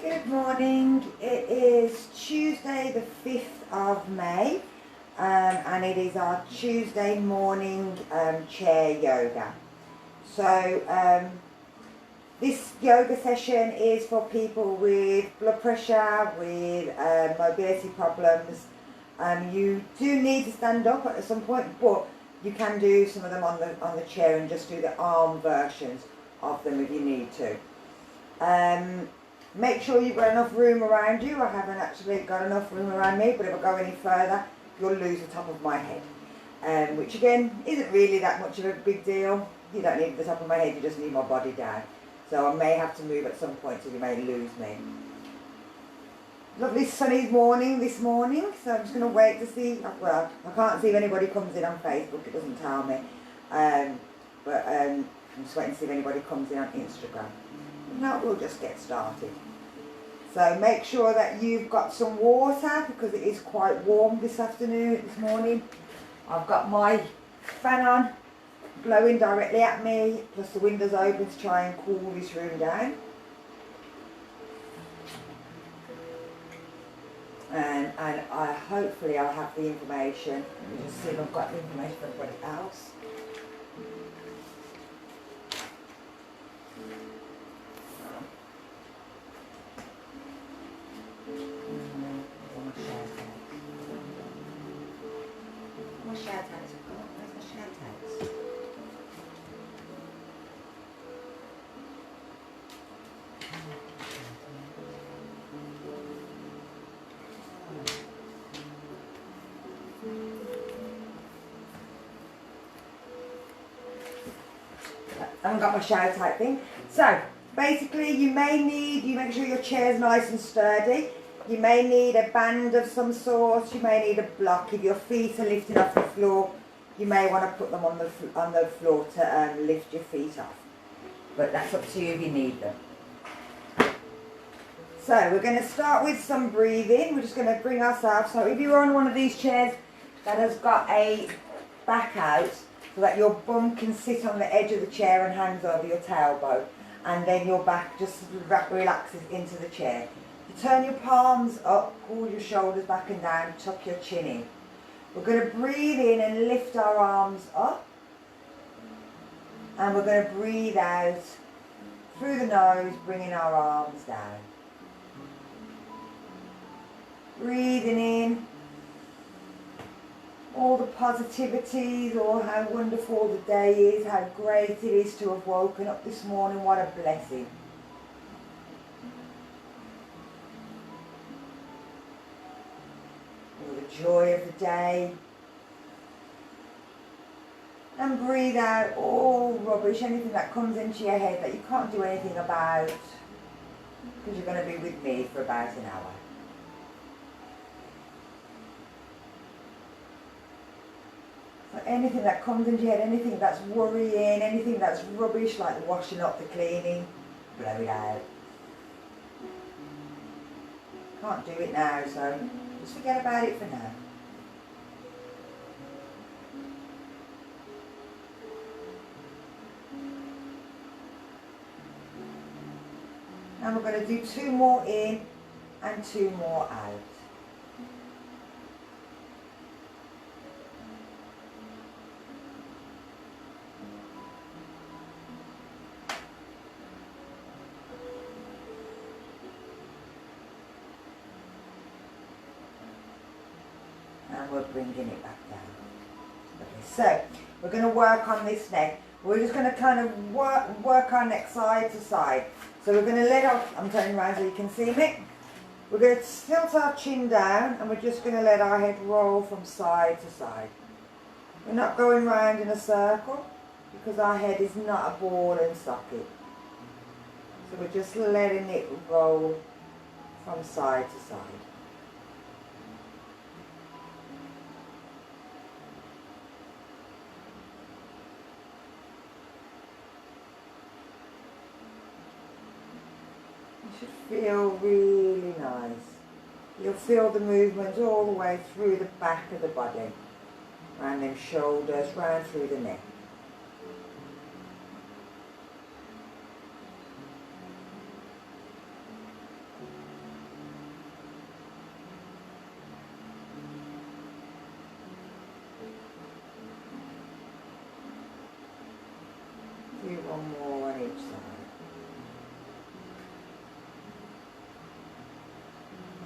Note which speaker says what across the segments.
Speaker 1: Good morning. It is Tuesday the 5th of May and it is our Tuesday morning chair yoga. So this yoga session is for people with blood pressure, with mobility problems. You do need to stand up at some point, but you can do some of them on the chair and just do the arm versions of them if you need to. Make sure you've got enough room around you. I haven't actually got enough room around me, but if I go any further, you'll lose the top of my head. Which again, isn't really that much of a big deal. You don't need the top of my head, you just need my body down. So I may have to move at some point, so you may lose me. Lovely sunny morning this morning, so I'm just going to wait to see, well, I can't see if anybody comes in on Facebook, it doesn't tell me. I'm just waiting to see if anybody comes in on Instagram. No, we'll just get started. So make sure that you've got some water because it is quite warm this morning. I've got my fan on, blowing directly at me, plus the windows open to try and cool this room down. And hopefully I'll have the information. Let me just see if I've got the information for everybody else. I haven't got my shout out thing. So basically you make sure your chair's nice and sturdy. You may need a band of some sort, you may need a block. If your feet are lifted off the floor, you may want to put them on the floor to lift your feet off. But that's up to you if you need them. So we're going to start with some breathing. We're just going to bring ourselves, so if you're on one of these chairs that has got a back out, so that your bum can sit on the edge of the chair and hands over your tailbone, and then your back just relaxes into the chair. You turn your palms up, pull your shoulders back and down, tuck your chin in. We're going to breathe in and lift our arms up, and we're going to breathe out through the nose, bringing our arms down. Breathing in all the positivities, or how wonderful the day is, how great it is to have woken up this morning, what a blessing. All the joy of the day. And breathe out all rubbish, anything that comes into your head that you can't do anything about, because you're going to be with me for about an hour. Anything that comes into your head, anything that's worrying, anything that's rubbish, like the washing up, the cleaning, blow it out. Can't do it now, so just forget about it for now. And we're going to do 2 more in and 2 more out. And we're bringing it back down. Okay, so we're going to work on this neck. We're just going to kind of work our neck side to side. So we're going to let our, I'm turning around so you can see me. We're going to tilt our chin down and we're just going to let our head roll from side to side. We're not going round in a circle because our head is not a ball and socket. So we're just letting it roll from side to side. Should feel really nice. You'll feel the movement all the way through the back of the body, around them shoulders, round through the neck. One more on each side.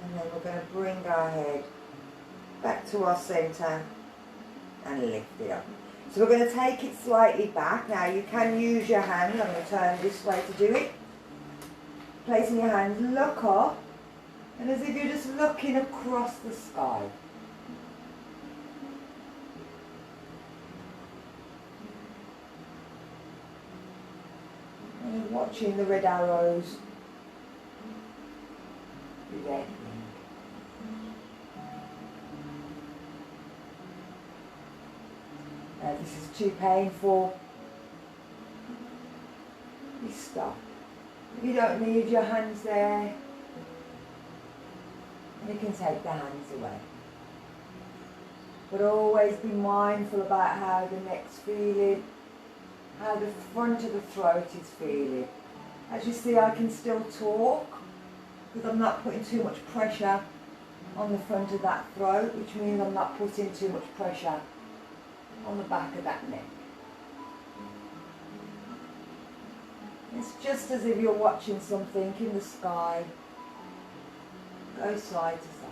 Speaker 1: And then we're going to bring our head back to our centre and lift it up. So we're going to take it slightly back. Now you can use your hands. I'm going to turn this way to do it. Placing your hands, look up, and as if you're just looking across the sky. And watching the red arrows. Red. Now this is too painful. You stop. If you don't need your hands there, you can take the hands away. But always be mindful about how the neck's feeling, how the front of the throat is feeling. As you see, I can still talk because I'm not putting too much pressure on the front of that throat, which means I'm not putting too much pressure on the back of that neck. It's just as if you're watching something in the sky go side to side.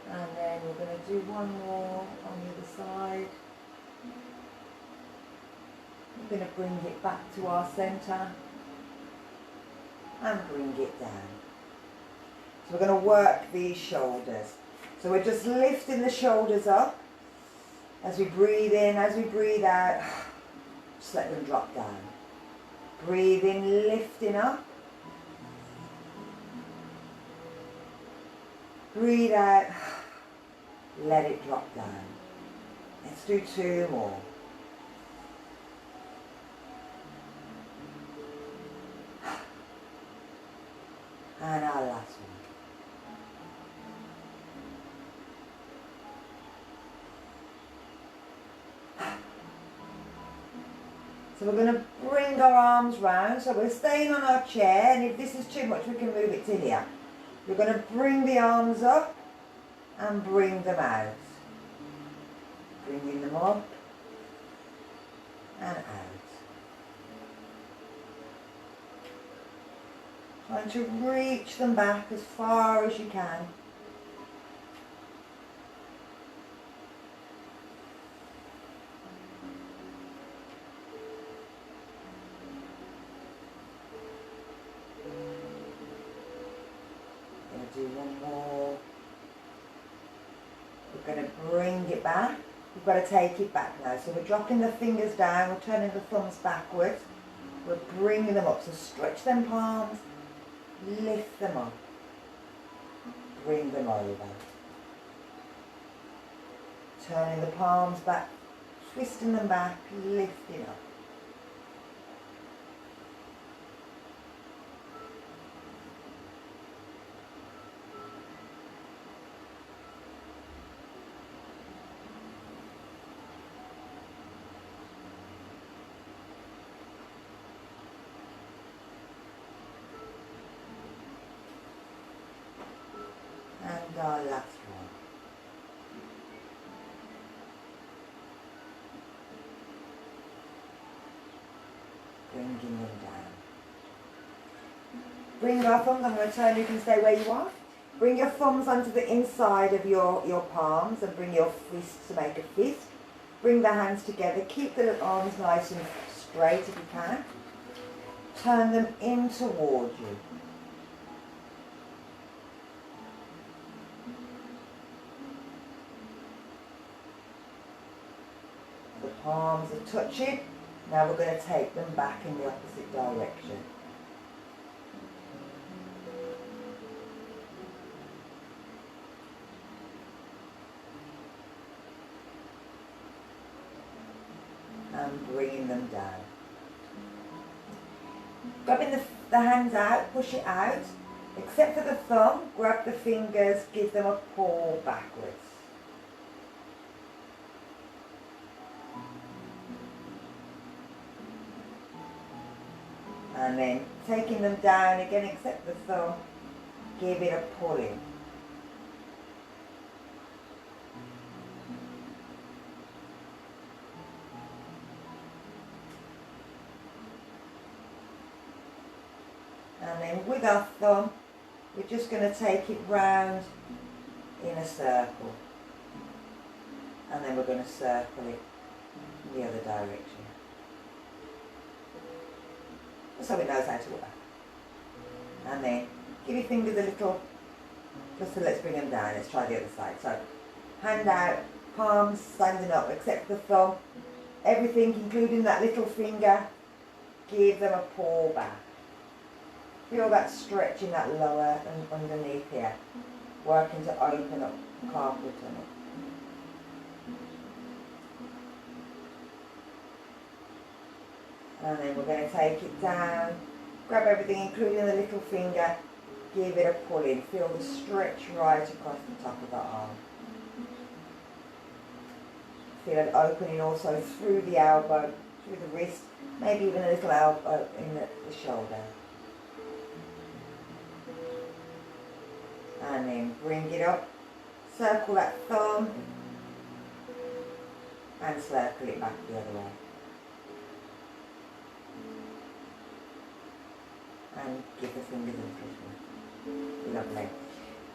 Speaker 1: And then we're going to do one more on the other side. We're going to bring it back to our centre and bring it down. So we're going to work these shoulders. So we're just lifting the shoulders up as we breathe in, as we breathe out, just let them drop down. Breathe in, lifting up. Breathe out, let it drop down. Let's do two more. And our last one. So we're going to bring our arms round. So we're staying on our chair, and if this is too much we can move it to here. We're going to bring the arms up and bring them out. Bringing them up and out. Trying to reach them back as far as you can. Going to do one more. We're going to bring it back. We've got to take it back now. So we're dropping the fingers down, we're turning the thumbs backwards. We're bringing them up. So stretch them palms. Lift them up, bring them over, turning the palms back, twisting them back, lifting up. And our last one. Bringing them down. Bring your thumbs, I'm going to turn, you can stay where you are. Bring your thumbs onto the inside of your palms and bring your fists to make a fist. Bring the hands together, keep the arms nice and straight if you can. Turn them in towards you. The palms are touching. Now we're going to take them back in the opposite direction. And bringing them down. Grabbing the hands out, push it out. Except for the thumb, grab the fingers, give them a pull backwards. And then taking them down again, except the thumb, give it a pull in. And then with our thumb, we're just going to take it round in a circle. And then we're going to circle it in the other direction. So it knows how to work. And then give your fingers a little, so let's bring them down. Let's try the other side. So hand out, palms standing up, except the thumb. Everything, including that little finger, give them a pull back. Feel that stretch in that lower and underneath here, working to open up carpal tunnel. And then we're going to take it down, grab everything including the little finger, give it a pull in. Feel the stretch right across the top of the arm. Feel it opening also through the elbow, through the wrist, maybe even a little elbow in the shoulder. And then bring it up, circle that thumb, and circle it back the other way. And give the fingers a little. Lovely.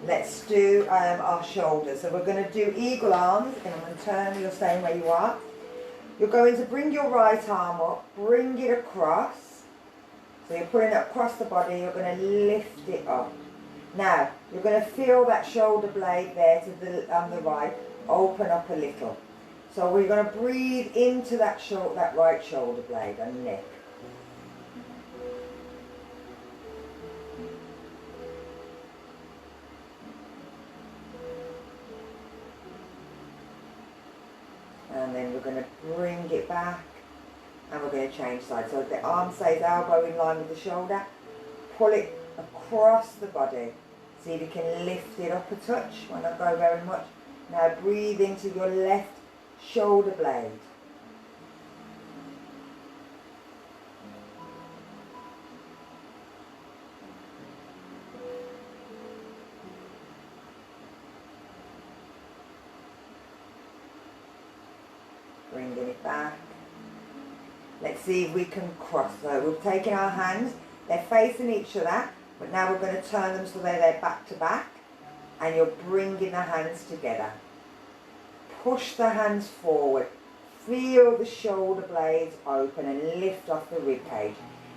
Speaker 1: Let's do our shoulders. So we're going to do eagle arms, and I'm going to turn, you're staying where you are. You're going to bring your right arm up, bring it across. So you're putting it across the body, you're going to lift it up. Now, you're going to feel that shoulder blade there to on the right open up a little. So we're going to breathe into that right shoulder blade and lift. And then we're going to bring it back and we're going to change sides. So the arm stays elbow in line with the shoulder. Pull it across the body. See if you can lift it up a touch. Might not go very much. Now breathe into your left shoulder blade. Bringing it back. Let's see if we can cross. So we've taken our hands, they're facing each other, but now we're going to turn them so they're back to back, and you're bringing the hands together. Push the hands forward. Feel the shoulder blades open and lift off the rib cage.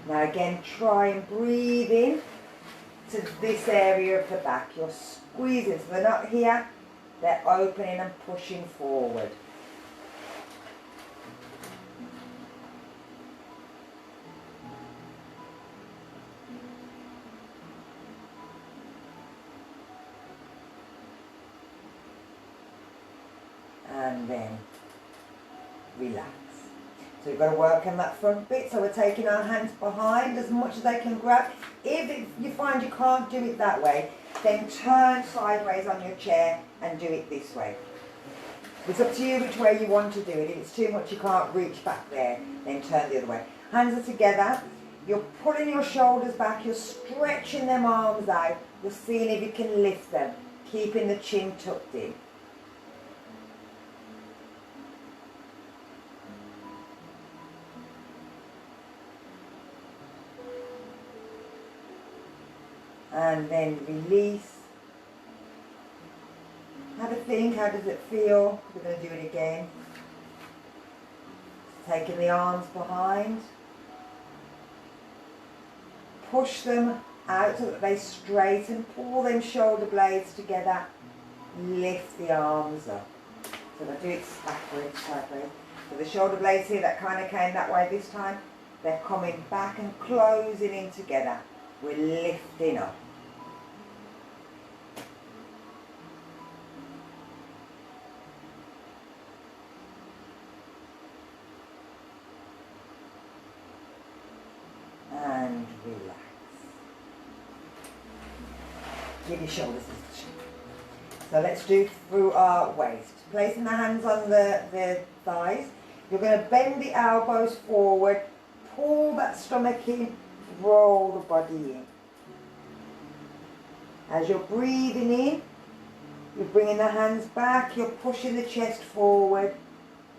Speaker 1: Now again, try and breathe in to this area of the back. You're squeezing, so they're not here, they're opening and pushing forward. And then relax. So we've got to work on that front bit. So we're taking our hands behind as much as they can grab. If you find you can't do it that way, then turn sideways on your chair and do it this way. It's up to you which way you want to do it. If it's too much you can't reach back there, then turn the other way. Hands are together. You're pulling your shoulders back. You're stretching them arms out. You're seeing if you can lift them, keeping the chin tucked in. And then release. Have a think, how does it feel? We're going to do it again. Taking the arms behind. Push them out so that they straighten. Pull them shoulder blades together. Lift the arms up. So I'll do it backwards, sideways. So the shoulder blades here that kind of came that way this time, they're coming back and closing in together. We're lifting up. And relax. Give your shoulders a stretch. So let's do through our waist. Placing the hands on the thighs. You're going to bend the elbows forward. Pull that stomach in. roll the body in. As you're breathing in, you're bringing the hands back, you're pushing the chest forward,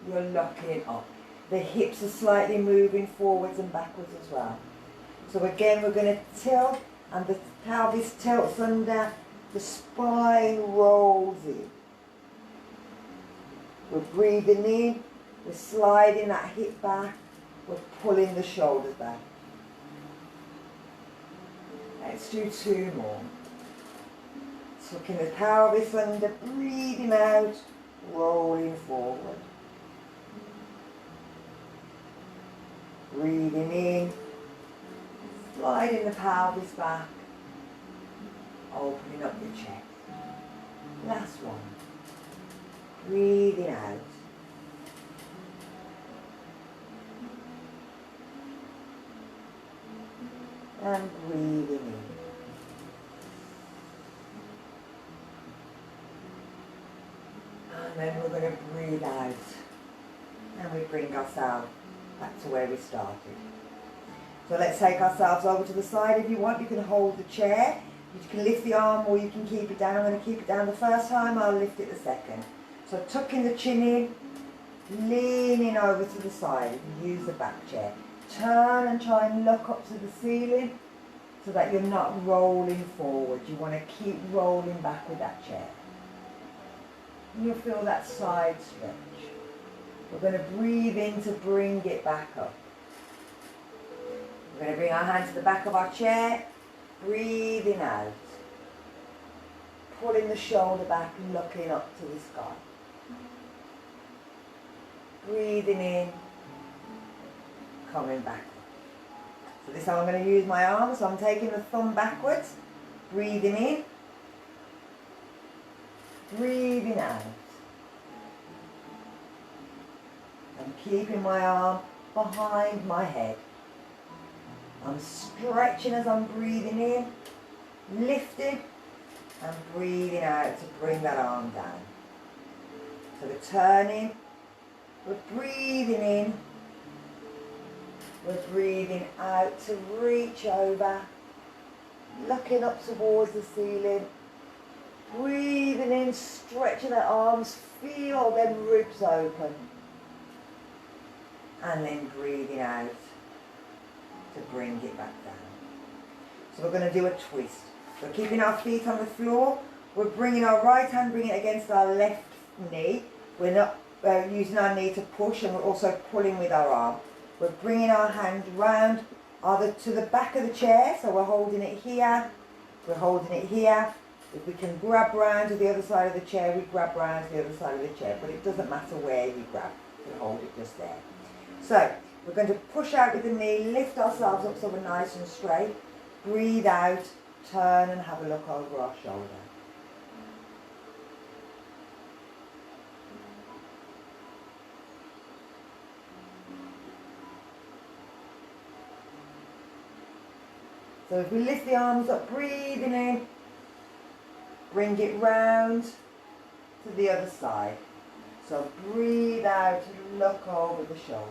Speaker 1: you're locking up. The hips are slightly moving forwards and backwards as well. So again, we're going to tilt, and the pelvis tilts under, the spine rolls in. We're breathing in, we're sliding that hip back, we're pulling the shoulders back. Let's do 2 more. Tucking the pelvis under, breathing out, rolling forward. Breathing in, sliding the pelvis back, opening up your chest. Last one. Breathing out. And breathing in. And then we're going to breathe out. And we bring ourselves back to where we started. So let's take ourselves over to the side. If you want, you can hold the chair. You can lift the arm or you can keep it down. I'm going to keep it down the first time, I'll lift it the second. So tucking the chin in, leaning over to the side. You can use the back chair. Turn and try and look up to the ceiling so that you're not rolling forward. You want to keep rolling back with that chair. And you'll feel that side stretch. We're going to breathe in to bring it back up. We're going to bring our hands to the back of our chair, breathing out. Pulling the shoulder back and looking up to the sky. Breathing in, coming back up. So this time I'm going to use my arms, so I'm taking the thumb backwards, breathing in, breathing out. I'm keeping my arm behind my head. I'm stretching as I'm breathing in, lifting and breathing out to bring that arm down. So we're turning, we're breathing in, we're breathing out to reach over, looking up towards the ceiling, breathing in, stretching the arms, feel them ribs open. And then breathing out to bring it back down. So we're going to do a twist. We're keeping our feet on the floor. We're bringing our right hand, bringing it against our left knee. We're not using our knee to push, and we're also pulling with our arm. We're bringing our hand round either to the back of the chair, so we're holding it here, we're holding it here. If we can grab round to the other side of the chair, we grab round to the other side of the chair, but it doesn't matter where you grab, you can hold it just there. So, we're going to push out with the knee, lift ourselves up so we're nice and straight, breathe out, turn and have a look over our shoulder. So if we lift the arms up, breathing in, bring it round to the other side. So breathe out and look over the shoulder.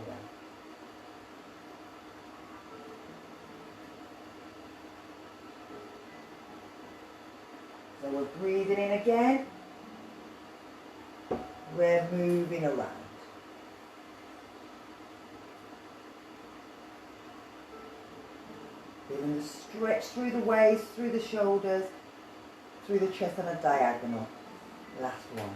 Speaker 1: So we're breathing in again. We're moving around. Feeling the stretch through the waist, through the shoulders, through the chest on a diagonal. Last one.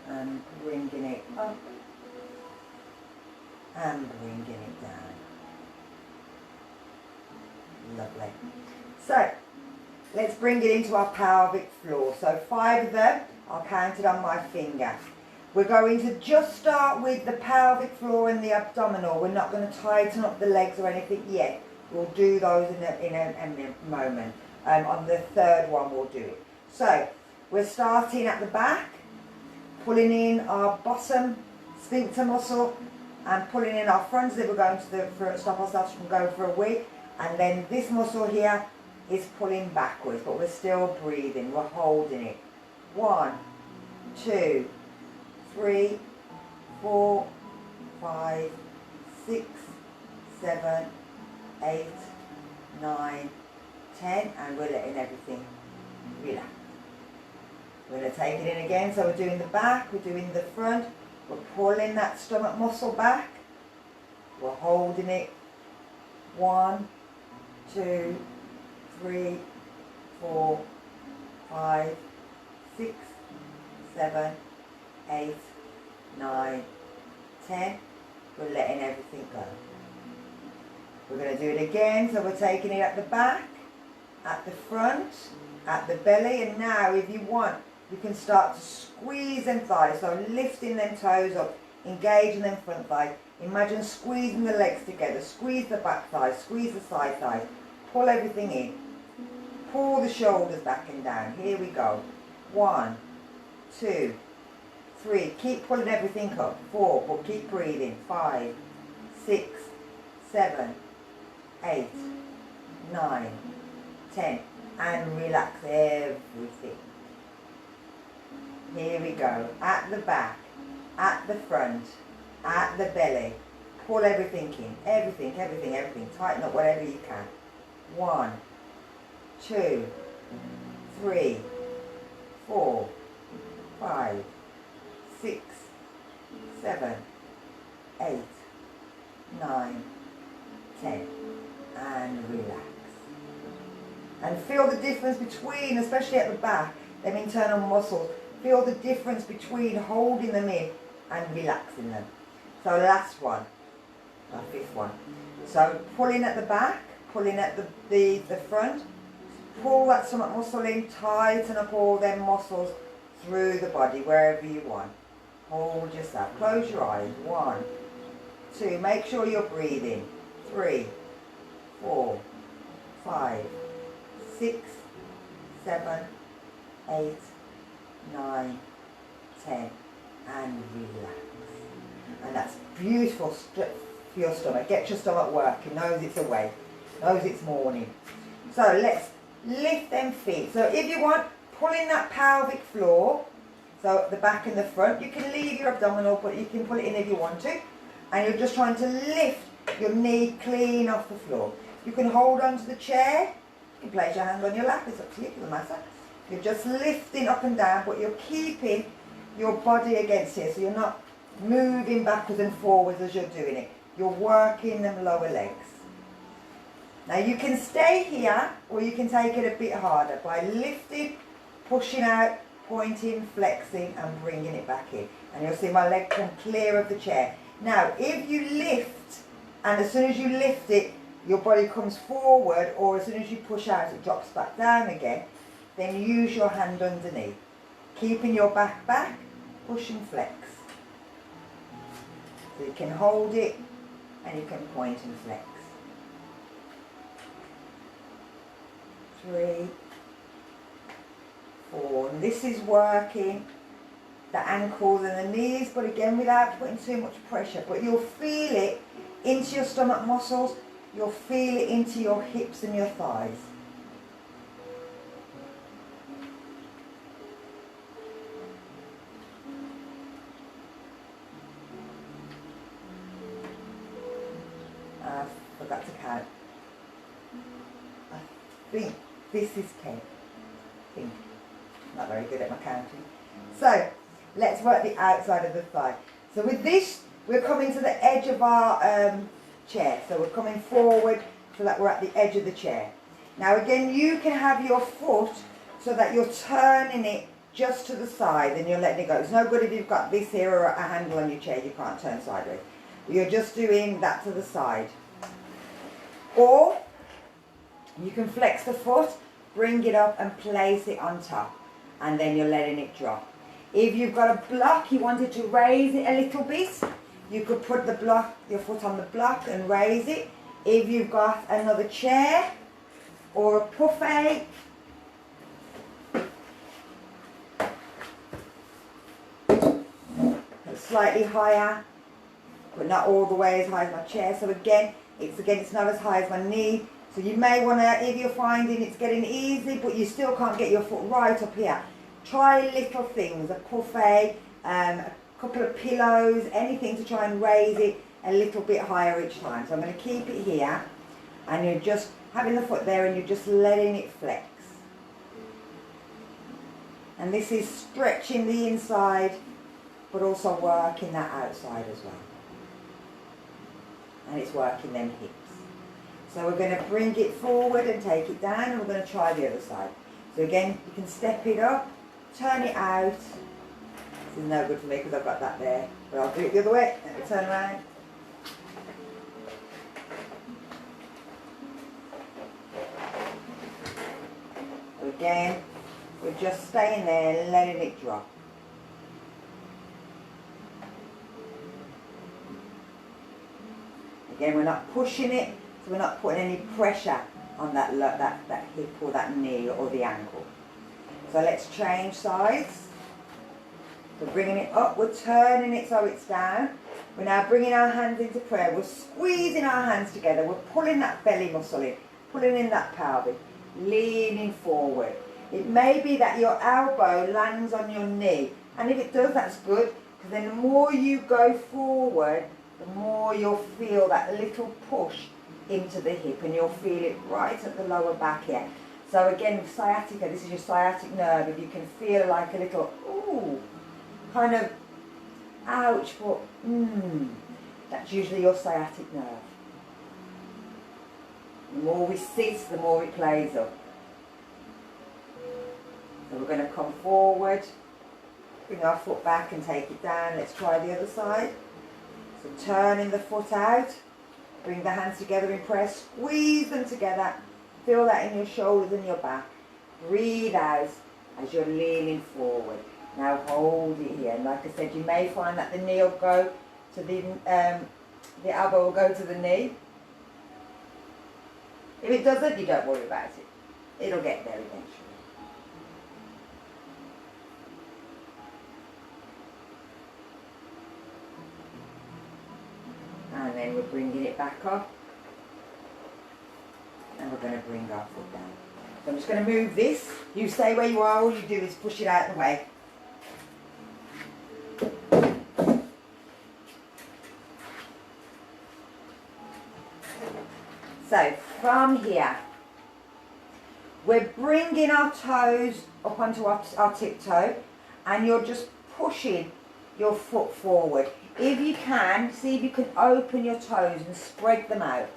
Speaker 1: And bringing it up and bringing it down. Lovely. So, let's bring it into our pelvic floor. So 5 of them are counted on my finger. We're going to just start with the pelvic floor and the abdominal. We're not going to tighten up the legs or anything yet. We'll do those in a moment. On the 3rd one we'll do it. So, we're starting at the back. Pulling in our bottom sphincter muscle, and pulling in our front as if we're going to the front, stop ourselves from going for a wee. And then this muscle here is pulling backwards, but we're still breathing, we're holding it. 1, 2, 3, 4, 5, 6, 7, 8, 9, 10, and we're letting everything relax. We're going to take it in again, so we're doing the back, we're doing the front, we're pulling that stomach muscle back, we're holding it. 1, 2, 3, 4, 5, 6, 7, 8, 9, 10. We're letting everything go. We're going to do it again, so we're taking it at the back, at the front, at the belly, and now if you want, you can start to squeeze them thighs, so lifting them toes up, engaging them front thighs. Imagine squeezing the legs together, squeeze the back thighs, squeeze the side thighs, pull everything in, pull the shoulders back and down. Here we go. 1, 2, 3, keep pulling everything up. 4, but keep breathing. 5, 6, 7, 8, 9, 10, and relax everything. Here we go. At the back, at the front, at the belly. Pull everything in. Everything, everything, everything. Tighten up whatever you can. 1, 2, 3, 4, 5, 6, 7, 8, 9, 10. And relax. And feel the difference between, especially at the back, them internal muscles. Feel the difference between holding them in and relaxing them. So last one, our 5th one. So pulling at the back, pulling at the front, pull that stomach muscle in, tighten up all them muscles through the body, wherever you want. Hold yourself, close your eyes. 1, 2, make sure you're breathing. 3, 4, 5, 6, 7, 8, 9, 10, and relax. And that's beautiful for your stomach. Get your stomach working, knows it's awake, knows it's morning. So let's lift them feet. So if you want, pull in that pelvic floor, so the back and the front. You can leave your abdominal, but you can pull it in if you want to. And you're just trying to lift your knee clean off the floor. You can hold onto the chair. You can place your hand on your lap, it's up to you, it doesn't matter. You're just lifting up and down, but you're keeping your body against here, so you're not moving backwards and forwards as you're doing it. You're working them lower legs. Now you can stay here, or you can take it a bit harder by lifting, pushing out, pointing, flexing, and bringing it back in. And you'll see my leg come clear of the chair. Now, if you lift, and as soon as you lift it, your body comes forward, or as soon as you push out, it drops back down again, then use your hand underneath. Keeping your back back, push and flex. So you can hold it, and you can point and flex. 3, 4, and this is working the ankles and the knees, but again without putting too much pressure. But you'll feel it into your stomach muscles, you'll feel it into your hips and your thighs. I forgot to count. I think this is 10. I think. Not very good at my counting. So, let's work the outside of the thigh. So with this, we're coming to the edge of our chair. So we're coming forward so that we're at the edge of the chair. Now again, you can have your foot so that you're turning it just to the side and you're letting it go. It's no good if you've got this here or a handle on your chair, you can't turn sideways. You're just doing that to the side. Or you can flex the foot, bring it up and place it on top. And then you're letting it drop. If you've got a block, you wanted to raise it a little bit, you could put the block, your foot on the block and raise it. If you've got another chair or a buffet, slightly higher, but not all the way as high as my chair. So again, it's not as high as my knee. So you may want to, if you're finding it's getting easy, but you still can't get your foot right up here, try little things, a puffet, a couple of pillows, anything to try and raise it a little bit higher each time. So I'm going to keep it here, and you're just having the foot there and you're just letting it flex. And this is stretching the inside, but also working that outside as well. And it's working them hips. So we're going to bring it forward and take it down, and we're going to try the other side. So again, you can step it up, turn it out. This is no good for me because I've got that there, but I'll do it the other way. Let me turn around. So again, we're just staying there and letting it drop. Again, we're not pushing it, so we're not putting any pressure on that hip or that knee or the ankle. So let's change sides. We're bringing it up, we're turning it so it's down. We're now bringing our hands into prayer. We're squeezing our hands together. We're pulling that belly muscle in, pulling in that pelvic, leaning forward. It may be that your elbow lands on your knee, and if it does, that's good, because then the more you go forward, the more you'll feel that little push into the hip, and you'll feel it right at the lower back here. So again, sciatica, this is your sciatic nerve. If you can feel like a little, ooh, kind of, ouch, but that's usually your sciatic nerve. The more we sit, the more it plays up. So we're going to come forward, bring our foot back and take it down. Let's try the other side. So turning the foot out, bring the hands together in prayer, squeeze them together, feel that in your shoulders and your back. Breathe out as you're leaning forward. Now hold it here, and like I said, you may find that the knee will go to the elbow will go to the knee. If it doesn't, you don't worry about it. It'll get there eventually. And then we're bringing it back up, and we're going to bring our foot down. So I'm just going to move this. You stay where you are, all you do is push it out of the way. So from here, we're bringing our toes up onto our tiptoe, and you're just pushing your foot forward. If you can, see if you can open your toes and spread them out.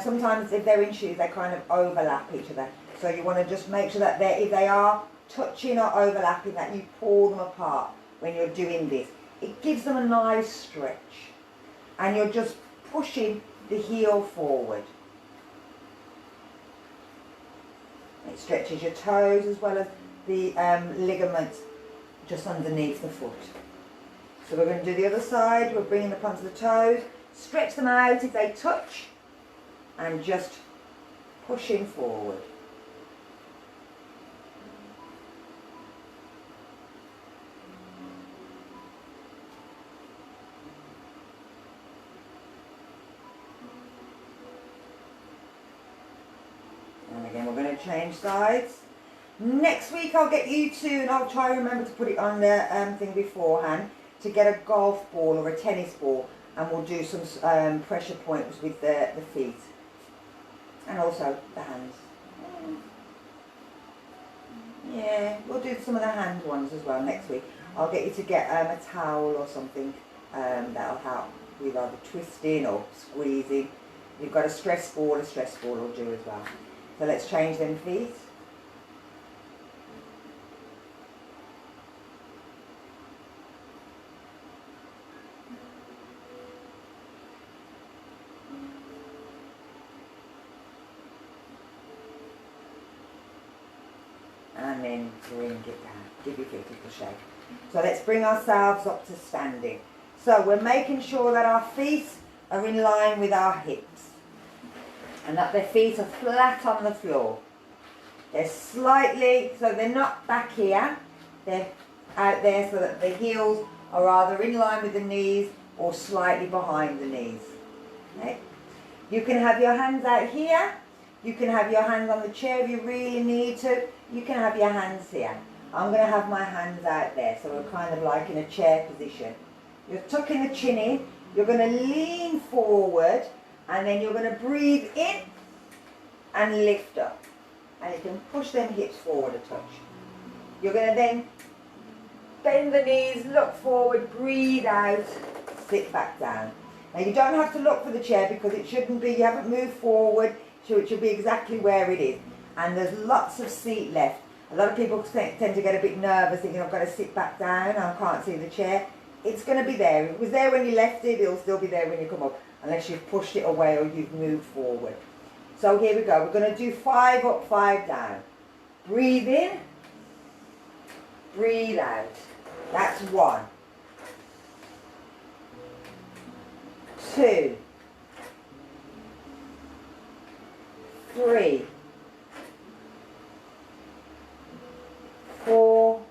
Speaker 1: Sometimes if they're in shoes, they kind of overlap each other. So you want to just make sure that if they are touching or overlapping, that you pull them apart when you're doing this. It gives them a nice stretch. And you're just pushing the heel forward. It stretches your toes as well as the ligaments just underneath the foot. So we're going to do the other side. We're bringing them onto the toes, stretch them out if they touch, and just pushing forward. And again, we're going to change sides. Next week I'll get you to, and I'll try and remember to put it on the thing beforehand, to get a golf ball or a tennis ball, and we'll do some pressure points with the feet and also the hands. Yeah, we'll do some of the hand ones as well next week. I'll get you to get a towel or something that'll help with either twisting or squeezing. If you've got a stress ball will do as well. So let's change them feet. And then bring it down. Give your feet a little shake. So let's bring ourselves up to standing. So we're making sure that our feet are in line with our hips, and that their feet are flat on the floor. They're slightly, so they're not back here, they're out there so that the heels are either in line with the knees or slightly behind the knees. Okay? You can have your hands out here. You can have your hands on the chair if you really need to. You can have your hands here. I'm going to have my hands out there, so we're kind of like in a chair position. You're tucking the chin in. You're going to lean forward, and then you're going to breathe in and lift up. And you can push them hips forward a touch. You're going to then bend the knees, look forward, breathe out, sit back down. Now you don't have to look for the chair because it shouldn't be, you haven't moved forward, so it should be exactly where it is. And there's lots of seat left. A lot of people tend to get a bit nervous thinking I've got to sit back down, I can't see the chair. It's going to be there. If it was there when you left it, it'll still be there when you come up, unless you've pushed it away or you've moved forward. So here we go. We're going to do 5 up, 5 down. Breathe in, breathe out. That's 1. 2. 3. 4.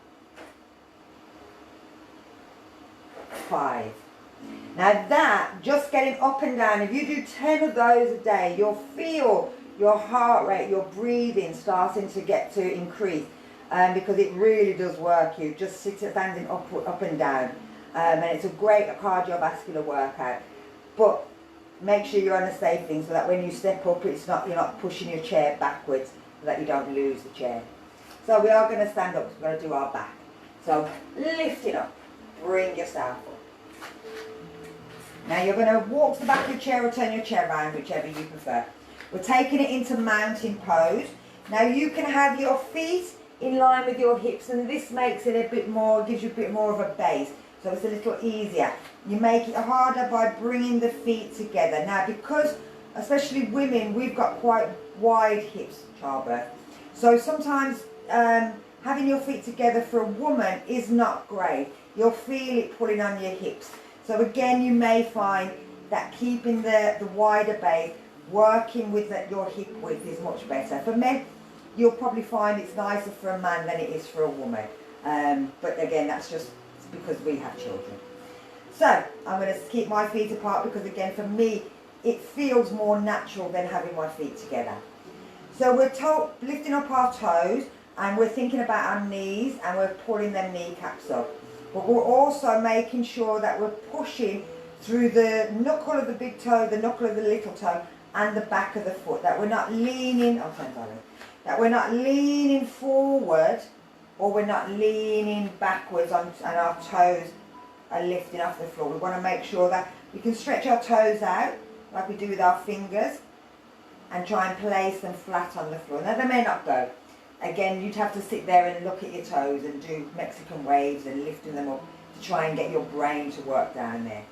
Speaker 1: 5. Now that, just getting up and down, if you do 10 of those a day, you'll feel your heart rate, your breathing starting to get to increase, because it really does work. You just standing up and down, and it's a great cardiovascular workout. But make sure you're on a safe thing so that when you step up, you're not pushing your chair backwards so that you don't lose the chair. So we are going to stand up, we're going to do our back. So lift it up, bring yourself up. Now you're going to walk to the back of your chair or turn your chair around, whichever you prefer. We're taking it into mountain pose. Now you can have your feet in line with your hips, and this makes it a bit more, gives you a bit more of a base. So it's a little easier. You make it harder by bringing the feet together. Now because, especially women, we've got quite wide hips, childbirth. So sometimes having your feet together for a woman is not great. You'll feel it pulling on your hips. So again, you may find that keeping the wider base, working with your hip width is much better. For men, you'll probably find it's nicer for a man than it is for a woman. But again, that's just because we have children. So I'm going to keep my feet apart because again, for me, it feels more natural than having my feet together. So we're lifting up our toes, and we're thinking about our knees, and we're pulling them kneecaps up. But we're also making sure that we're pushing through the knuckle of the big toe, the knuckle of the little toe, and the back of the foot. That we're not leaning, that we're not leaning forward, or we're not leaning backwards and our toes are lifting off the floor. We want to make sure that we can stretch our toes out, like we do with our fingers, and try and place them flat on the floor. Now they may not go. Again, you'd have to sit there and look at your toes and do Mexican waves and lifting them up to try and get your brain to work down there.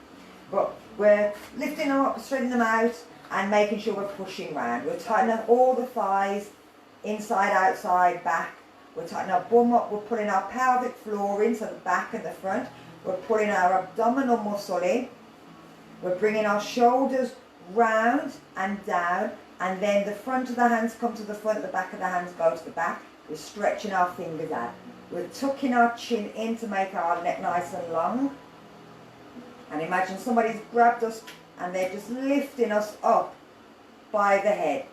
Speaker 1: But we're lifting them up, spreading them out, and making sure we're pushing round. We're tightening up all the thighs, inside, outside, back. We're tightening our bum up, we're pulling our pelvic floor in, so the back and the front. We're pulling our abdominal muscle in. We're bringing our shoulders round and down, and then the front of the hands come to the front, the back of the hands go to the back. We're stretching our fingers out. We're tucking our chin in to make our neck nice and long. And imagine somebody's grabbed us and they're just lifting us up by the head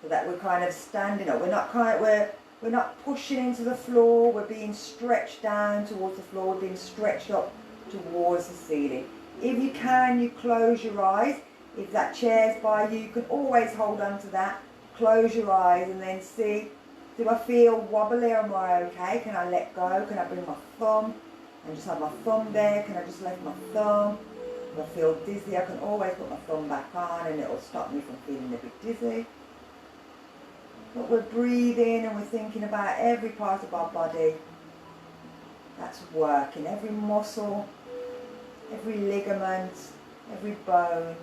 Speaker 1: so that we're kind of standing up. We're not pushing into the floor. We're being stretched down towards the floor. We're being stretched up towards the ceiling. If you can, you close your eyes. If that chair's by you, you can always hold on to that. Close your eyes and then see, do I feel wobbly or am I okay? Can I let go? Can I bring my thumb and just have my thumb there? Can I just lift my thumb? If I feel dizzy, I can always put my thumb back on and it'll stop me from feeling a bit dizzy. But we're breathing and we're thinking about every part of our body that's working, every muscle, every ligament, every bone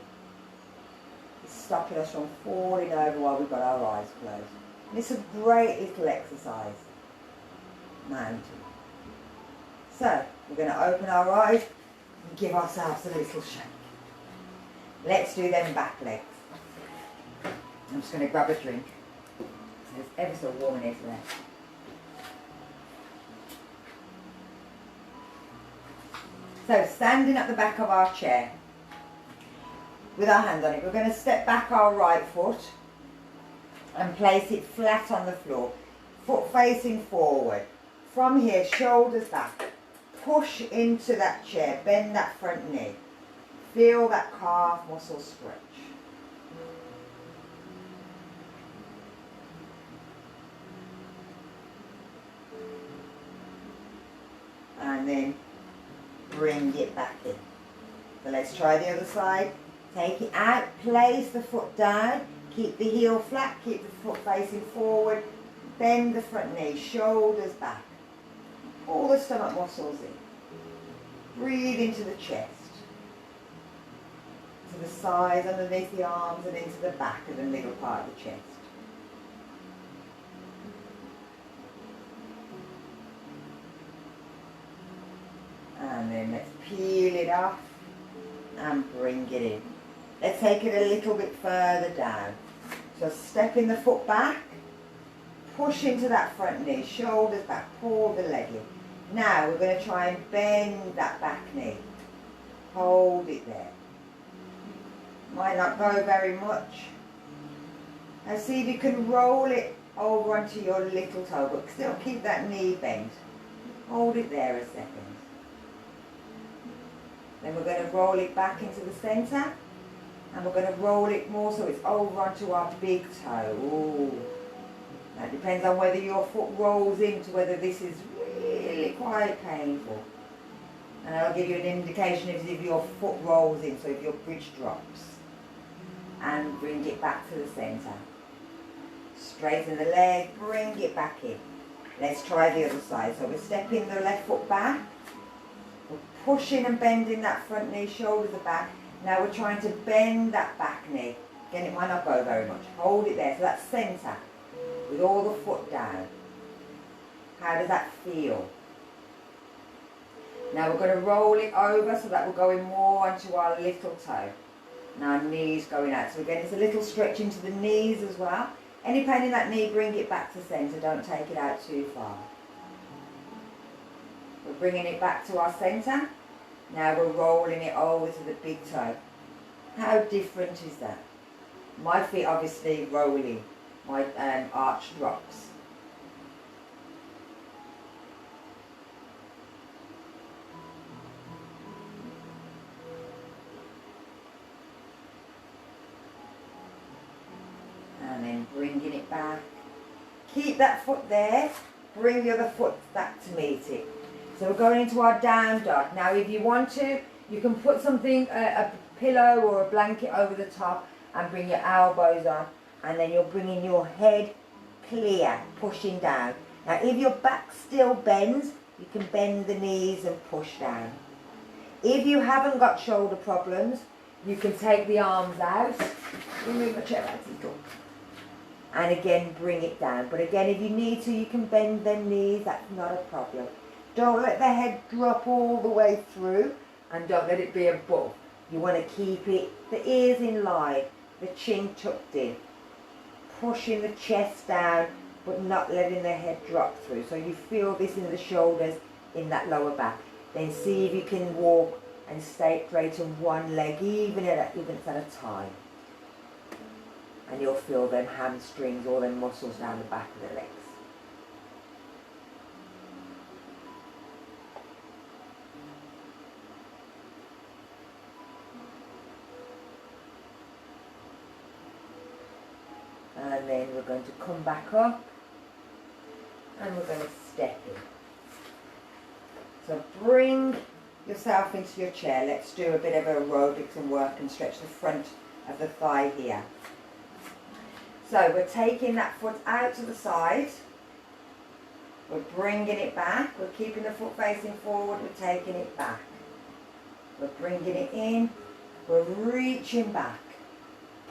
Speaker 1: is stopping us from falling over while we've got our eyes closed. And it's a great little exercise. Mountain. So, we're going to open our eyes and give ourselves a little shake. Let's do them back legs. I'm just going to grab a drink. It's ever so warm in here today. So, standing at the back of our chair. with our hand on it. We're going to step back our right foot and place it flat on the floor, foot facing forward. From here, shoulders back, push into that chair, bend that front knee, feel that calf muscle stretch. And then bring it back in. So let's try the other side. Take it out, place the foot down, keep the heel flat, keep the foot facing forward, bend the front knee, shoulders back. Pull the stomach muscles in. Breathe into the chest, to the sides, underneath the arms, and into the back of the middle part of the chest. And then let's peel it off and bring it in. Let's take it a little bit further down. So stepping the foot back, push into that front knee, shoulders back, pull the leg in. Now we're going to try and bend that back knee. Hold it there. Might not go very much. And see if you can roll it over onto your little toe, but still keep that knee bent. Hold it there a second. Then we're going to roll it back into the centre, and we're going to roll it more so it's over onto our big toe. Ooh. Now it depends on whether your foot rolls into whether this is really quite painful. And I'll give you an indication if your foot rolls in, so if your bridge drops. And bring it back to the centre. Straighten the leg, bring it back in. Let's try the other side. So we're stepping the left foot back. We're pushing and bending that front knee, shoulders are back. Now we're trying to bend that back knee. Again, it might not go very much. Hold it there, so that's centre, with all the foot down. How does that feel? Now we're going to roll it over so that we're going more onto our little toe. Now our knees going out. So again, it's a little stretch into the knees as well. Any pain in that knee, bring it back to centre. Don't take it out too far. We're bringing it back to our centre. Now we're rolling it over to the big toe. How different is that? My feet obviously rolling. My arch drops. And then bringing it back. Keep that foot there. Bring the other foot back to meet it. So we're going into our down dog. Now if you want to, you can put something, a pillow or a blanket over the top and bring your elbows on. And then you're bringing your head clear, pushing down. Now if your back still bends, you can bend the knees and push down. If you haven't got shoulder problems, you can take the arms out. Remove my chair out, and again bring it down. But again, if you need to, you can bend them knees, that's not a problem. Don't let the head drop all the way through, and don't let it be above. You want to keep it, the ears in line, the chin tucked in, pushing the chest down, but not letting the head drop through. So you feel this in the shoulders, in that lower back. Then see if you can walk and stay straight on one leg, even at a time. And you'll feel them hamstrings, all them muscles down the back of the legs. And then we're going to come back up and we're going to step in. So bring yourself into your chair. Let's do a bit of aerobics and work and stretch the front of the thigh here. So we're taking that foot out to the side. We're bringing it back. We're keeping the foot facing forward. We're taking it back. We're bringing it in. We're reaching back.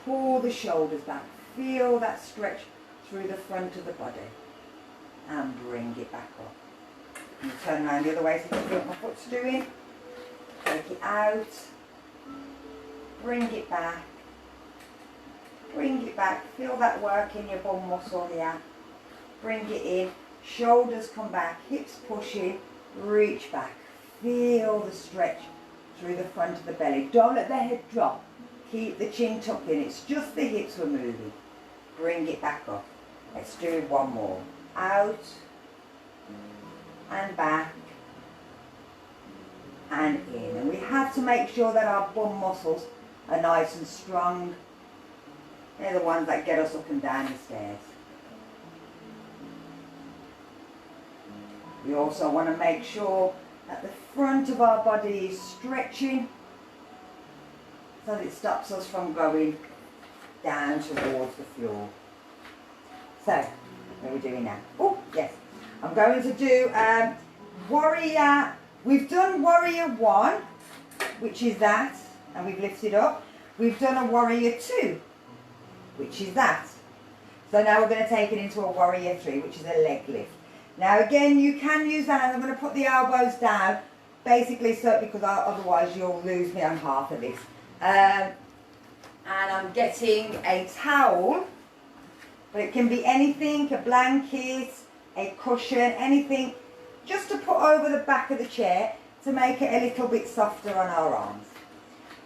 Speaker 1: Pull the shoulders back. Feel that stretch through the front of the body. And bring it back up. And turn around the other way so you can see what my foot's doing. Take it out. Bring it back. Bring it back. Feel that work in your bum muscle here. Bring it in. Shoulders come back. Hips push in. Reach back. Feel the stretch through the front of the belly. Don't let the head drop. Keep the chin tucked in. It's just the hips we're moving. Bring it back up. Let's do one more. Out and back and in. And we have to make sure that our bum muscles are nice and strong. They're the ones that get us up and down the stairs. We also want to make sure that the front of our body is stretching so that it stops us from going down towards the floor. So, what are we doing now? Oh, yes. I'm going to do warrior. We've done warrior 1, which is that, and we've lifted up. We've done a warrior 2, which is that. So now we're going to take it into a warrior 3, which is a leg lift. Now again, you can use that, and I'm going to put the elbows down, basically so, because otherwise you'll lose me on half of this. And I'm getting a towel, but it can be anything, a blanket, a cushion, anything, just to put over the back of the chair to make it a little bit softer on our arms.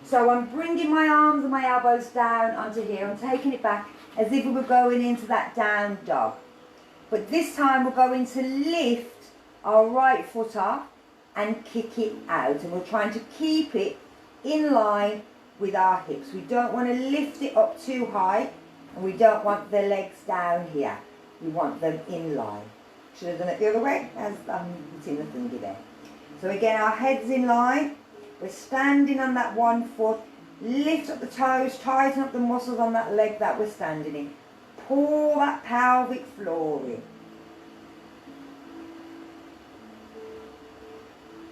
Speaker 1: So I'm bringing my arms and my elbows down onto here. I'm taking it back as if we were going into that down dog. But this time we're going to lift our right foot up and kick it out. And we're trying to keep it in line with our hips. We don't want to lift it up too high, and we don't want the legs down here. We want them in line. Should have done it the other way, as I'm hitting the thingy there. So again, our head's in line. We're standing on that one foot. Lift up the toes, tighten up the muscles on that leg that we're standing in. Pull that pelvic floor in.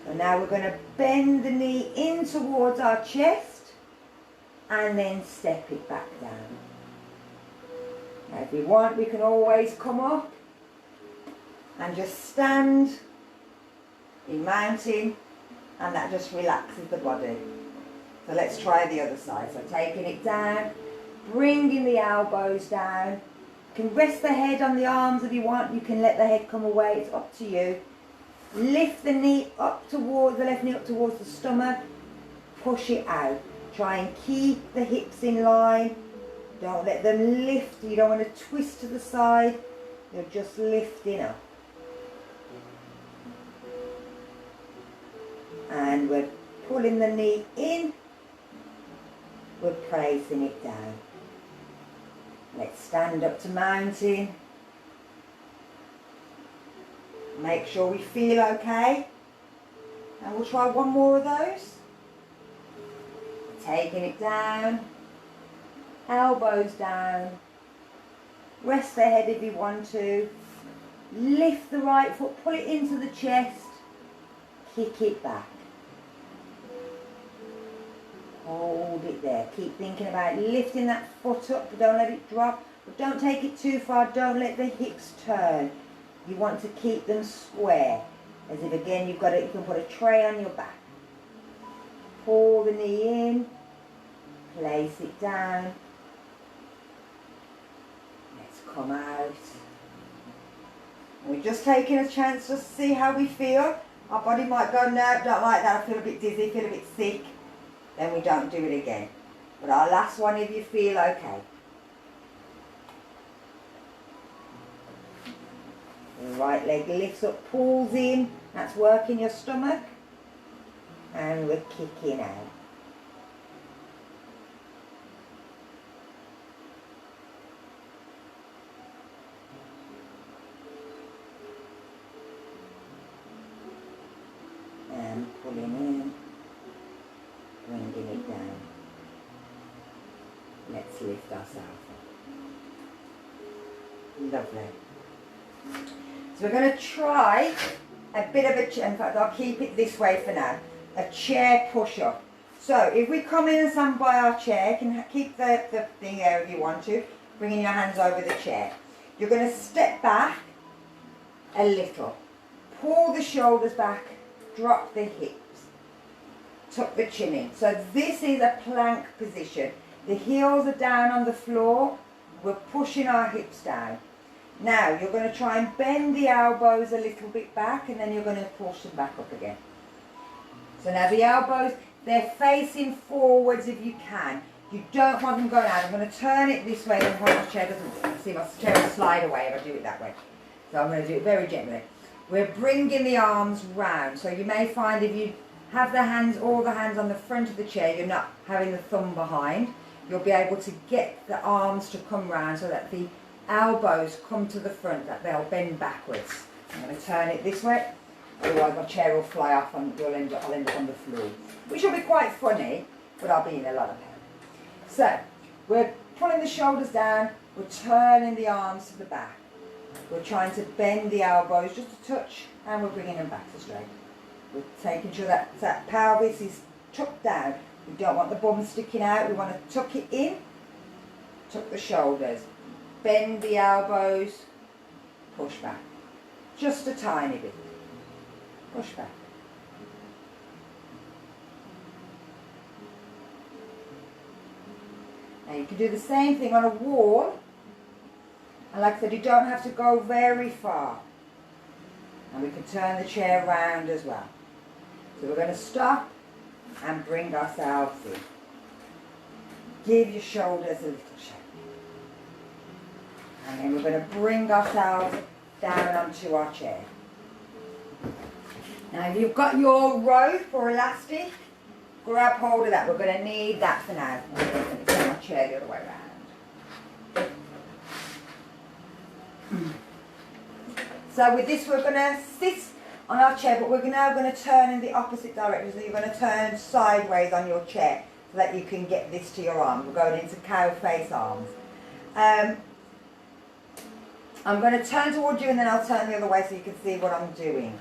Speaker 1: So now we're going to bend the knee in towards our chest and then step it back down. Now if we want, we can always come up and just stand in mountain, and that just relaxes the body. So let's try the other side. So taking it down, bringing the elbows down. You can rest the head on the arms if you want. You can let the head come away. It's up to you. Lift the knee up towards, the left knee up towards the stomach. Push it out. Try and keep the hips in line. Don't let them lift. You don't want to twist to the side. You're just lifting up. And we're pulling the knee in. We're placing it down. Let's stand up to mountain. Make sure we feel okay. And we'll try one more of those. Taking it down. Elbows down. Rest the head if you want to. Lift the right foot, pull it into the chest. Kick it back. Hold it there. Keep thinking about lifting that foot up, but don't let it drop. But don't take it too far. Don't let the hips turn. You want to keep them square. As if again you can put a tray on your back. Pull the knee in. Place it down. Let's come out. We're just taking a chance to see how we feel. Our body might go, no, don't like that. I feel a bit dizzy, feel a bit sick. Then we don't do it again. But our last one, if you feel okay. The right leg lifts up, pulls in. That's working your stomach. And we're kicking out. And pulling in. Bringing it down. Let's lift ourselves up. Lovely. So we're going to try a bit of a, in fact I'll keep it this way for now, a chair push-up. So if we come in and stand by our chair, you can keep the thing there if you want to, bringing your hands over the chair. You're going to step back a little, pull the shoulders back, drop the hips. Tuck the chin in. So this is a plank position. The heels are down on the floor. We're pushing our hips down. Now you're going to try and bend the elbows a little bit back, and then you're going to push them back up again. So now the elbows, they're facing forwards if you can. You don't want them going out. I'm going to turn it this way, and my chair doesn't, see my chair will slide away if I do it that way. So I'm going to do it very gently. We're bringing the arms round. So you may find if you have the hands, all the hands on the front of the chair, you're not having the thumb behind. You'll be able to get the arms to come round so that the elbows come to the front, that they'll bend backwards. I'm going to turn it this way, otherwise my chair will fly off and I'll end up on the floor, which will be quite funny, but I'll be in a lot of pain. So, we're pulling the shoulders down, we're turning the arms to the back. We're trying to bend the elbows just a touch, and we're bringing them back to straight. We're taking sure that pelvis is tucked down. We don't want the bum sticking out, we want to tuck it in, tuck the shoulders, bend the elbows, push back. Just a tiny bit. Push back. Now you can do the same thing on a wall. And like I said, you don't have to go very far. And we can turn the chair round as well. So we're going to stop and bring ourselves in. Give your shoulders a little shake. And then we're going to bring ourselves down onto our chair. Now if you've got your rope or elastic, grab hold of that. We're going to need that for now. I'm going to turn my chair the other way around. So with this we're going to sit on our chair, but we're now going to turn in the opposite direction. So you're going to turn sideways on your chair so that you can get this to your arm. We're going into cow face arms. I'm going to turn towards you and then I'll turn the other way so you can see what I'm doing.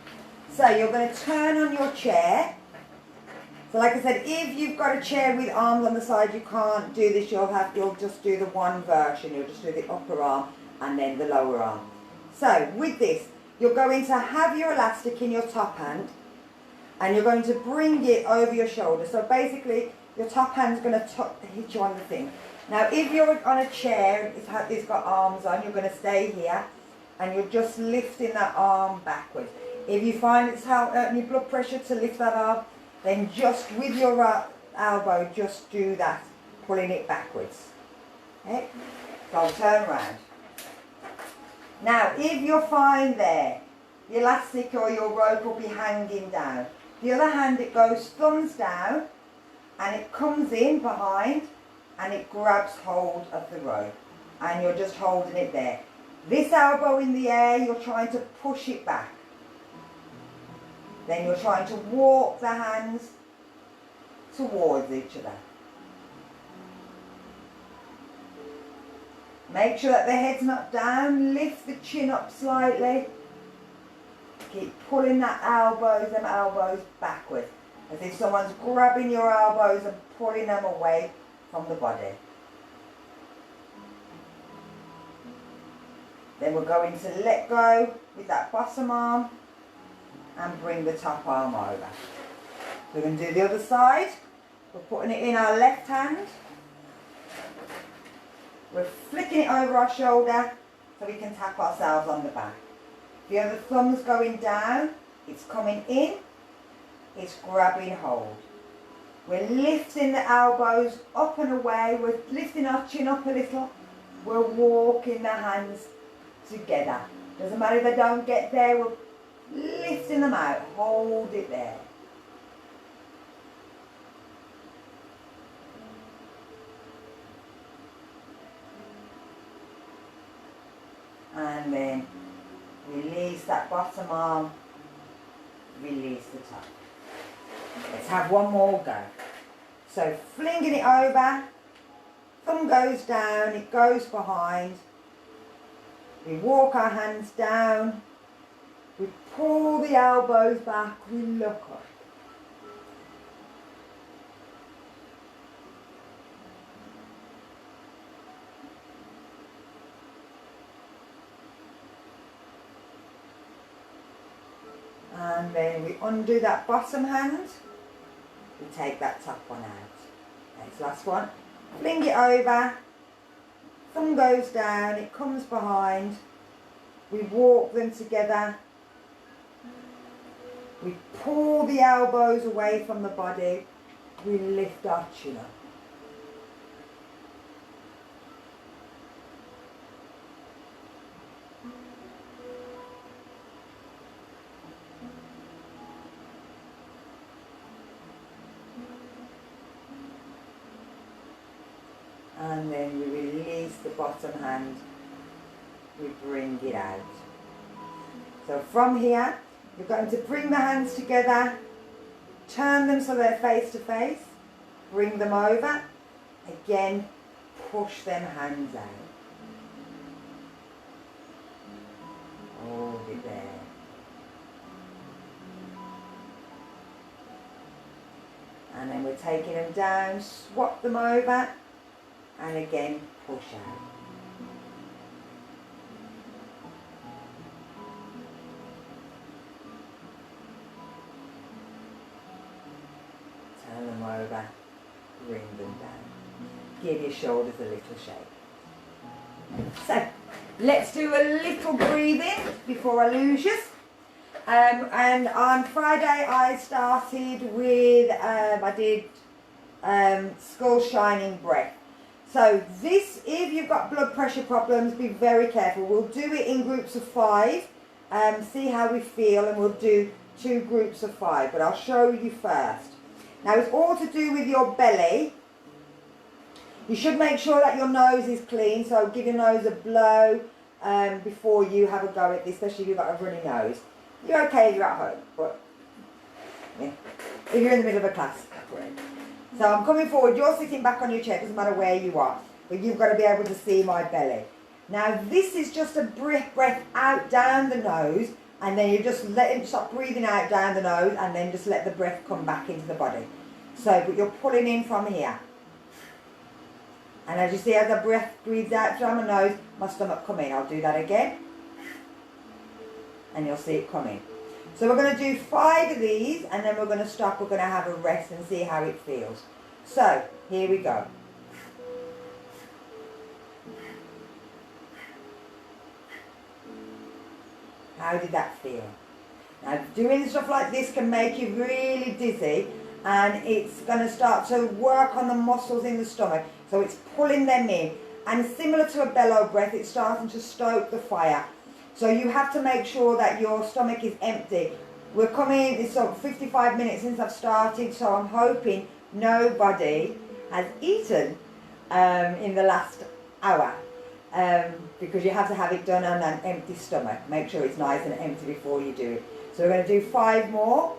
Speaker 1: So you're going to turn on your chair. So like I said, if you've got a chair with arms on the side, you can't do this. You'll just do the one version. You'll just do the upper arm and then the lower arm. So with this, you're going to have your elastic in your top hand and you're going to bring it over your shoulder. So basically, your top hand's going to hit you on the thing. Now, if you're on a chair, it's got arms on, you're going to stay here and you're just lifting that arm backwards. If you find it's hurting your blood pressure to lift that arm, then just with your elbow, just do that, pulling it backwards. Okay? So I'll turn around. Now, if you're fine there, the elastic or your rope will be hanging down. The other hand, it goes thumbs down and it comes in behind and it grabs hold of the rope and you're just holding it there. This elbow in the air, you're trying to push it back. Then you're trying to walk the hands towards each other. Make sure that the head's not down, lift the chin up slightly. Keep pulling them elbows backwards. As if someone's grabbing your elbows and pulling them away from the body. Then we're going to let go with that bottom arm and bring the top arm over. We're going to do the other side. We're putting it in our left hand. We're flicking it over our shoulder so we can tap ourselves on the back. The other thumb's going down, it's coming in, it's grabbing hold. We're lifting the elbows up and away, we're lifting our chin up a little, we're walking the hands together. Doesn't matter if they don't get there, we're lifting them out, hold it there. And then release that bottom arm, release the top. Let's have one more go. So flinging it over, thumb goes down, it goes behind. We walk our hands down, we pull the elbows back, we look up. And then we undo that bottom hand, we take that top one out. Next, last one. Fling it over, thumb goes down, it comes behind, we walk them together, we pull the elbows away from the body, we lift our chin up. And then we release the bottom hand, we bring it out. So from here, you're going to bring the hands together, turn them so they're face to face, bring them over, again, push them hands out. Hold it there. And then we're taking them down, swap them over, and again, push out. Turn them over, bring them down. Give your shoulders a little shake. So, let's do a little breathing before I lose you. And on Friday I started with, I did skull shining breath. So this, if you've got blood pressure problems, be very careful. We'll do it in groups of 5, see how we feel, and we'll do 2 groups of 5, but I'll show you first. Now it's all to do with your belly. You should make sure that your nose is clean, so give your nose a blow before you have a go at this, especially if you've got a runny nose. You're okay if you're at home, but yeah, if you're in the middle of a class, great. So I'm coming forward, you're sitting back on your chair, doesn't matter where you are, but you've got to be able to see my belly. Now this is just a breath out down the nose, and then you just stop breathing out down the nose, and then just let the breath come back into the body. So, but you're pulling in from here. And as you see, as the breath breathes out through my nose, my stomach come in. I'll do that again. And you'll see it come in. So we're going to do 5 of these, and then we're going to stop. We're going to have a rest and see how it feels. So, here we go. How did that feel? Now, doing stuff like this can make you really dizzy, and it's going to start to work on the muscles in the stomach. So it's pulling them in. And similar to a bellow breath, it's starting to stoke the fire. So you have to make sure that your stomach is empty. We're coming, it's 55 minutes since I've started, so I'm hoping nobody has eaten in the last hour. Because you have to have it done on an empty stomach. Make sure it's nice and empty before you do it. So we're going to do 5 more.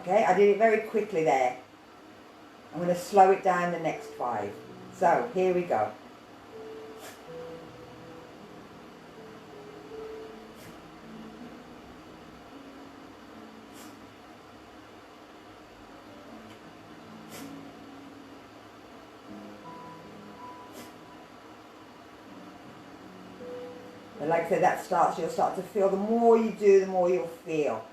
Speaker 1: Okay, I did it very quickly there. I'm going to slow it down the next 5. So, here we go. And like I said, that starts, you'll start to feel, the more you do, the more you'll feel.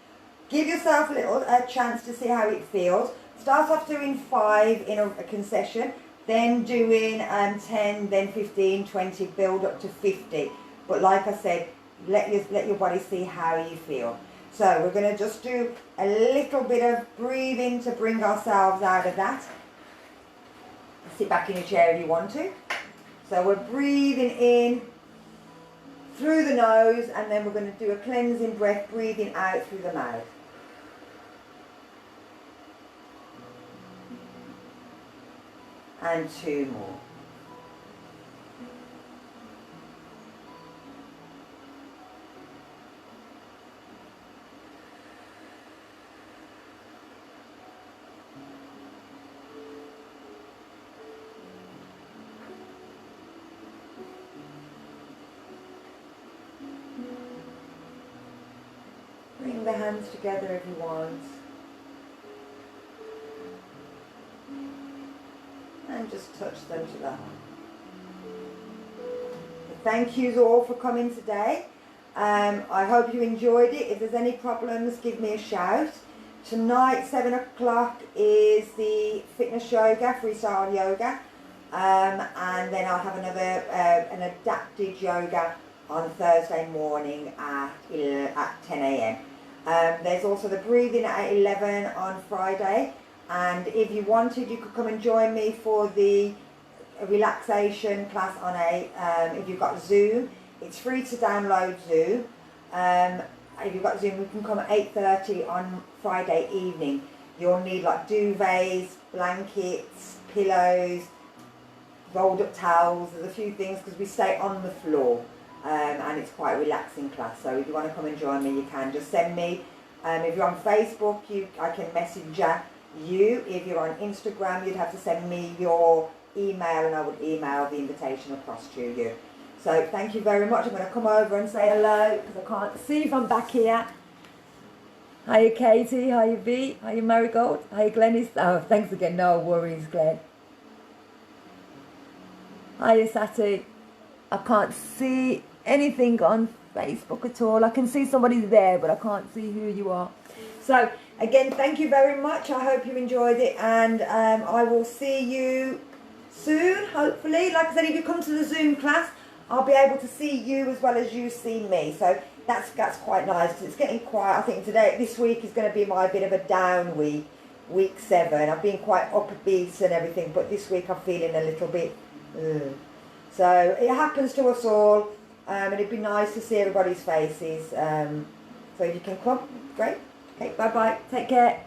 Speaker 1: Give yourself a chance to see how it feels. Start off doing 5 in a concession, then doing 10, then 15, 20, build up to 50. But like I said, let your body see how you feel. So we're going to just do a little bit of breathing to bring ourselves out of that. Sit back in your chair if you want to. So we're breathing in through the nose, and then we're going to do a cleansing breath, breathing out through the mouth. And 2 more. Bring the hands together if you want. And just touch them to the heart. Thank yous all for coming today. I hope you enjoyed it. If there's any problems, give me a shout. Tonight, 7 o'clock, is the fitness yoga, freestyle yoga. And then I'll have another, an adapted yoga on Thursday morning at 10 a.m. There's also the breathing at 11 on Friday. And if you wanted, you could come and join me for the relaxation class on if you've got Zoom. It's free to download Zoom. If you've got Zoom, you can come at 8:30 on Friday evening. You'll need like duvets, blankets, pillows, rolled up towels. There's a few things because we stay on the floor, and it's quite a relaxing class. So if you want to come and join me, you can just send me. If you're on Facebook, I can message you. If you're on Instagram, you'd have to send me your email, and I would email the invitation across to you. So thank you very much. I'm going to come over and say hello because I can't see if I'm back here. Hiya Katie, hiya V, hiya Marigold, hiya Glennis. Oh, thanks again. No worries, Glenn. Hiya Sati. I can't see anything on Facebook at all. I can see somebody's there, but I can't see who you are. So again, thank you very much. I hope you enjoyed it, and I will see you soon, hopefully. Like I said, if you come to the Zoom class, I'll be able to see you as well as you see me. So that's quite nice. It's getting quiet. I think this week is going to be my bit of a down week, week 7. I've been quite upbeat and everything, but this week I'm feeling a little bit. So it happens to us all, and it'd be nice to see everybody's faces. So if you can come, great. Okay, bye bye. Take care.